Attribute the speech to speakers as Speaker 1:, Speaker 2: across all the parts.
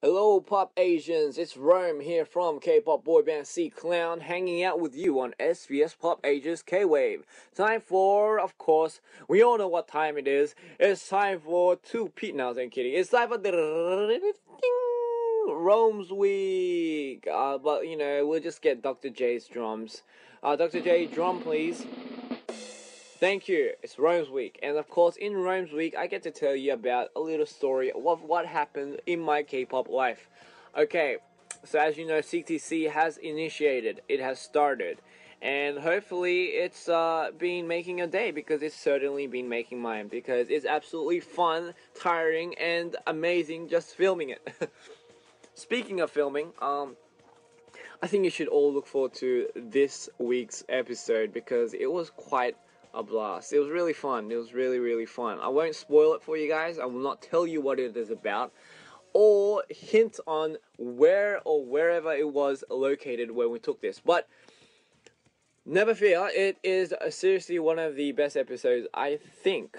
Speaker 1: Hello, Pop Asians. It's Rome here from K-pop boy band C Clown, hanging out with you on SBS PopAsia's K-Wave. Time for, of course, we all know what time it is. It's time for two Pete. No, I'm kidding. It's time for Rome's week. But we'll just get Dr. J's drums. Dr. J, drum, please. Thank you. It's Rome's Week, and of course, in Rome's Week, I get to tell you about a little story of what happened in my K-pop life. Okay, so as you know, CTC has initiated. It has started, and hopefully, it's been making a day because it's certainly been making mine because it's absolutely fun, tiring, and amazing just filming it. Speaking of filming, I think you should all look forward to this week's episode because it was quite a blast. It was really fun. It was really fun. I won't spoil it for you guys. I will not tell you what it is about or hint on where or wherever it was located when we took this. But never fear, it is seriously one of the best episodes, I think.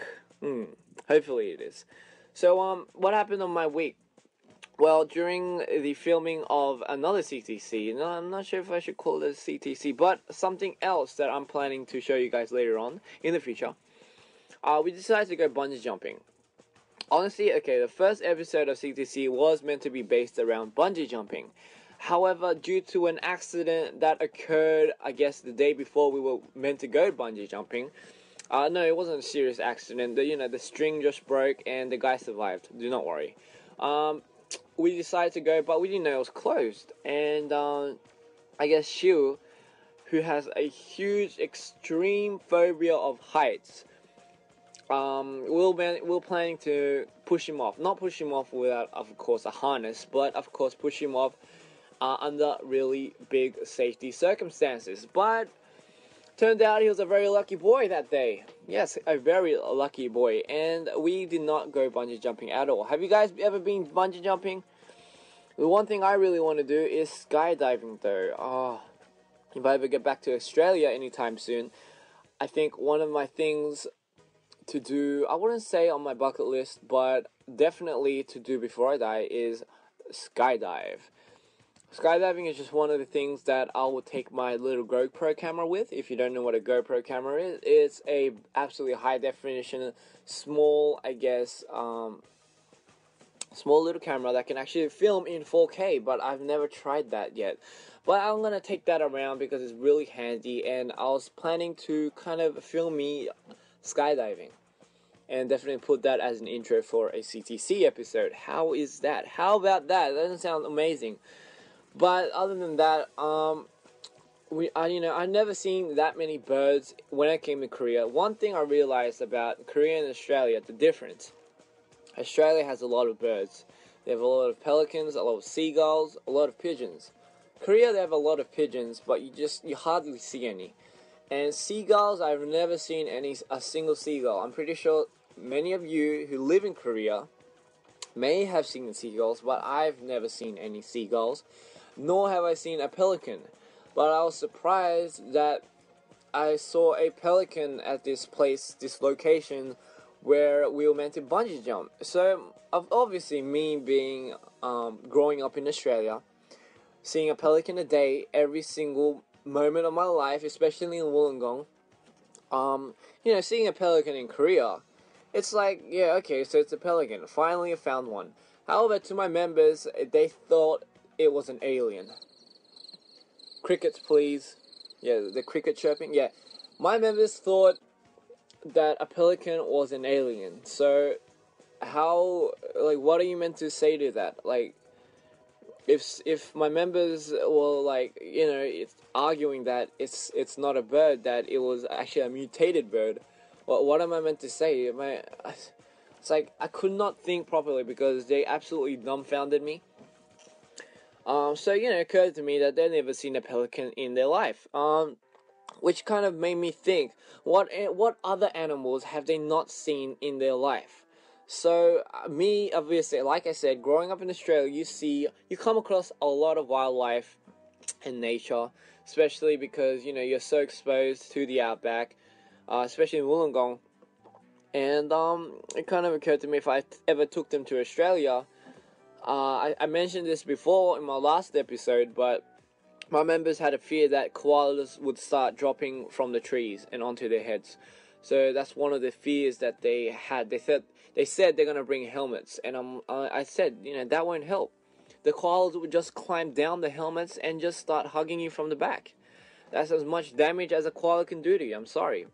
Speaker 1: Hopefully it is. So what happened on my week? Well, during the filming of another CTC, no, I'm not sure if I should call it a CTC, but something else that I'm planning to show you guys later on in the future, we decided to go bungee jumping. Honestly, okay, the first episode of CTC was meant to be based around bungee jumping. However, due to an accident that occurred, I guess, the day before we were meant to go bungee jumping, no, it wasn't a serious accident. The string just broke and the guy survived. Do not worry. We decided to go, but we didn't know it was closed. And I guess Shiu, who has a huge, extreme phobia of heights, we're planning to push him off. Not push him off without, of course, a harness, but of course push him off under really big safety circumstances. But turned out he was a very lucky boy that day. Yes, a very lucky boy. And we did not go bungee jumping at all. Have you guys ever been bungee jumping? The one thing I really want to do is skydiving though. If I ever get back to Australia anytime soon, I think one of my things to do, I wouldn't say on my bucket list, but definitely to do before I die is skydive. Skydiving is just one of the things that I will take my little GoPro camera with. If you don't know what a GoPro camera is, it's a absolutely high definition, small, I guess, small little camera that can actually film in 4K, but I've never tried that yet. But I'm gonna take that around because it's really handy, and I was planning to kind of film me skydiving. And definitely put that as an intro for a CTC episode. How is that? How about that? That doesn't sound amazing. But other than that, I've never seen that many birds when I came to Korea. One thing I realized about Korea and Australia, the difference. Australia has a lot of birds. They have a lot of pelicans, a lot of seagulls, a lot of pigeons. Korea, they have a lot of pigeons, but you hardly see any. And seagulls, I've never seen a single seagull. I'm pretty sure many of you who live in Korea may have seen the seagulls, but I've never seen any seagulls. Nor have I seen a pelican. But I was surprised that I saw a pelican at this place, this location, where we were meant to bungee jump. So, obviously, me being, growing up in Australia, seeing a pelican a day, every single moment of my life, especially in Wollongong, seeing a pelican in Korea, it's like, yeah, okay, so it's a pelican. Finally, I found one. However, to my members, they thought it was an alien. Crickets, please. Yeah, the cricket chirping. Yeah, my members thought that a pelican was an alien. So, what are you meant to say to that? Like, if my members were it's arguing that it's not a bird, that it was actually a mutated bird, what am I meant to say? It's like I could not think properly because they absolutely dumbfounded me. So it occurred to me that they'd never seen a pelican in their life. Which kind of made me think, what other animals have they not seen in their life? So me, obviously, like I said, growing up in Australia, you come across a lot of wildlife and nature, especially because you're so exposed to the outback, especially in Wollongong. And it kind of occurred to me if I ever took them to Australia, I mentioned this before in my last episode, but my members had a fear that koalas would start dropping from the trees and onto their heads. So that's one of the fears that they had. They said they're gonna bring helmets, and I said, that won't help. The koalas would just climb down the helmets and just start hugging you from the back. That's as much damage as a koala can do to you. I'm sorry,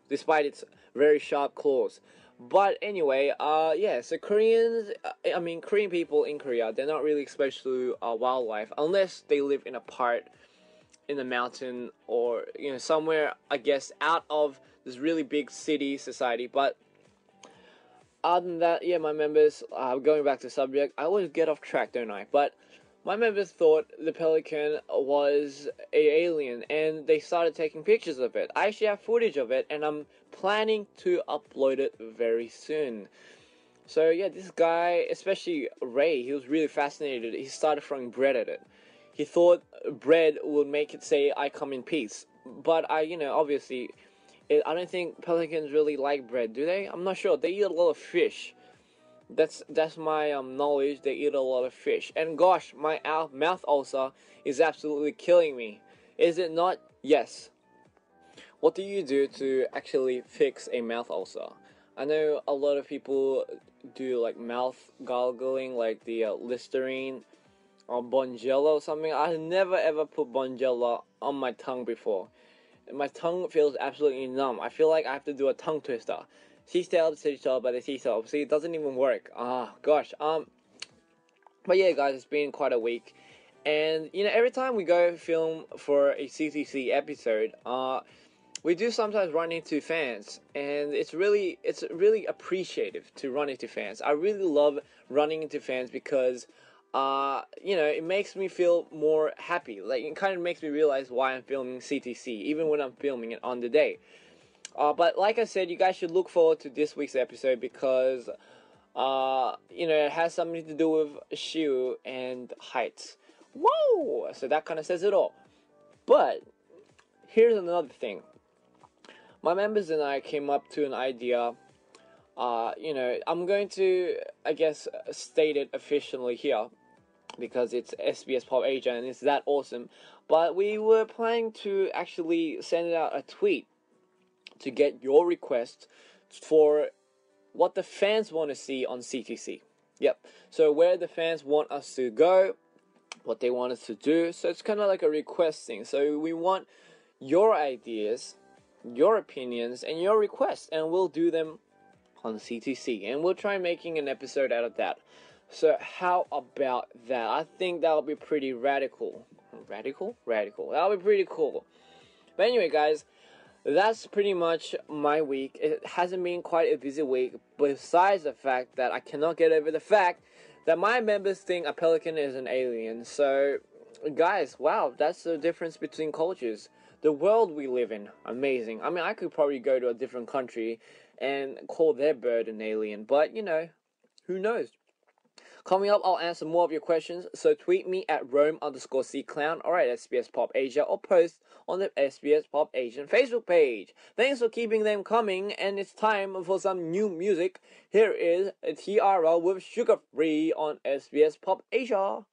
Speaker 1: despite its very sharp claws. But anyway, so Korean people in Korea, they're not really exposed to wildlife unless they live in a part in the mountain or somewhere, I guess, out of this really big city society. But other than that, my members, going back to the subject, I always get off track, don't I? But my members thought the pelican was an alien, and they started taking pictures of it. I actually have footage of it, and I'm planning to upload it very soon. So yeah, this guy, especially Ray, he was really fascinated. He started throwing bread at it. He thought bread would make it say, "I come in peace." But obviously, I don't think pelicans really like bread, do they? I'm not sure. They eat a lot of fish. That's my knowledge. They eat a lot of fish. And gosh, my mouth ulcer is absolutely killing me. Is it not? Yes. What do you do to actually fix a mouth ulcer? I know a lot of people do like mouth gargling, like the Listerine or Bonjela or something. I never ever put Bonjela on my tongue before. My tongue feels absolutely numb. I feel like I have to do a tongue twister. See, it doesn't even work. Gosh. But yeah, guys, it's been quite a week. And, every time we go film for a CTC episode, we do sometimes run into fans. And it's really appreciative to run into fans. I really love running into fans because, it makes me feel more happy. Like, it kind of makes me realize why I'm filming CTC, even when I'm filming it on the day. But like I said, you guys should look forward to this week's episode because, it has something to do with Shiu and heights. Whoa! So that kind of says it all. But here's another thing. My members and I came up to an idea. I'm going to, I guess, state it officially here because it's SBS PopAsia and it's that awesome. But we were planning to actually send out a tweet to get your requests for what the fans want to see on CTC. Yep. So where the fans want us to go, what they want us to do. So it's kind of like a request thing. So we want your ideas, your opinions, and your requests, and we'll do them on CTC. And we'll try making an episode out of that. So how about that? I think that'll be pretty radical. Radical? That'll be pretty cool. But anyway, guys, that's pretty much my week. It hasn't been quite a busy week, besides the fact that I cannot get over the fact that my members think a pelican is an alien. So, guys, wow, that's the difference between cultures. The world we live in, amazing. I mean, I could probably go to a different country and call their bird an alien, but, who knows? Coming up, I'll answer more of your questions, so tweet me at Rome_C_Clown or at SBS PopAsia or post on the SBS Pop Asian Facebook page. Thanks for keeping them coming, and it's time for some new music. Here is TRL with Sugar Free on SBS PopAsia.